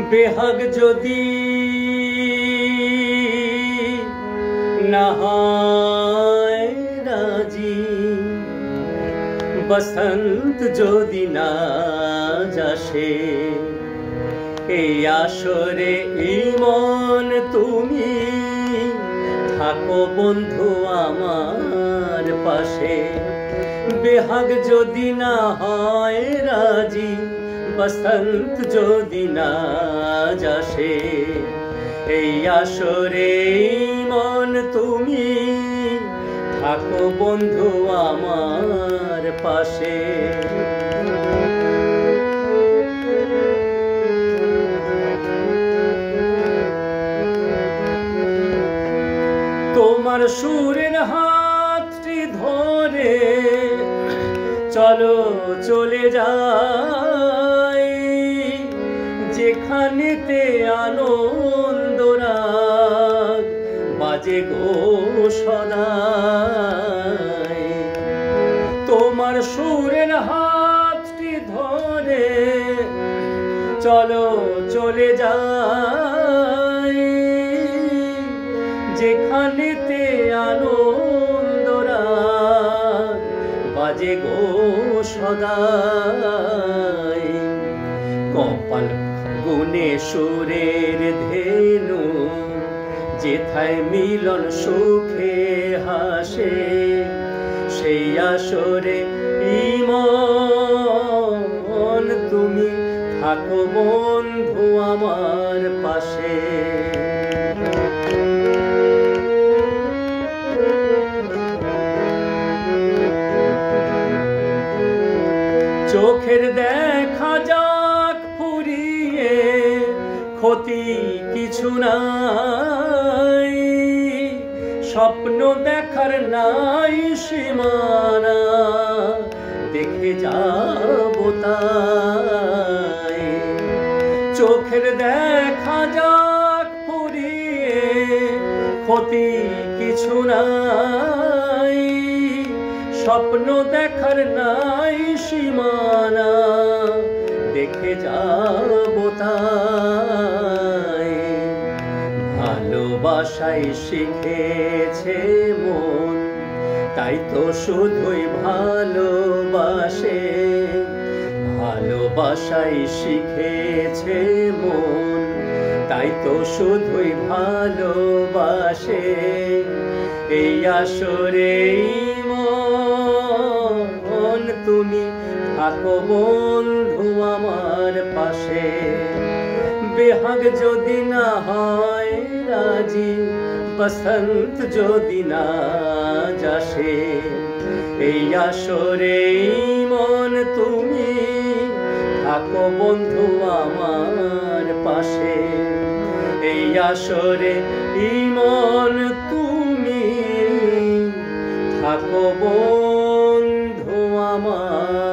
बेहग যদি না হয় রাজি, বসন্ত যদি না যাসে, এই আসরে ইমন তুমি থাকো বন্ধু আমার পাশে। বেহাগ যদি না হয় রাজি, বসন্ত যদি না যাসে, এই আসরে মন তুমি থাকো বন্ধু আমার পাশে। তোমার সুরের হাতটি ধরে চলো চলে যাই, যেখানেতে আনন্দ রাগ বাজে গো সদাই। তোমার সুরের হাতটি ধরে চলো চলে যাই, যেখানেতে আনন্দ রাগ বাজে গো সদাই। কপাল গুনে সুরের ধেনু, যেথায় মিলন সুখে হাসে, সেই আসরে ইমন তুমি থাকো বন্ধু আমার পাশে। চোখের দেখা যাক ফুরিয়ে, ক্ষতি কিছু নাই, স্বপ্ন দেখার নাই সীমানা, দেখে যাব তাই। চোখের দেখা যাক ফুরিয়ে, ক্ষতি কিছু নাই, স্বপ্ন দেখার নাই সীমানা, দেখে যাব তাই। ভালোবাসায় শিখেছে মন, তাই তো শুধুই ভালোবাসে। ভালোবাসায় শিখেছে মন, তাই তো শুধুই ভালোবাসে। এই আসরে মন তুমি থাকো বন্ধু আমার পাশে। বেহাগ যদি না হয় রাজি, বসন্ত যদি না যাসে, এই আসরে মন তুমি থাকো বন্ধু আমার পাশে। এই আসরে মন তুমি থাকো বন্ধু আমার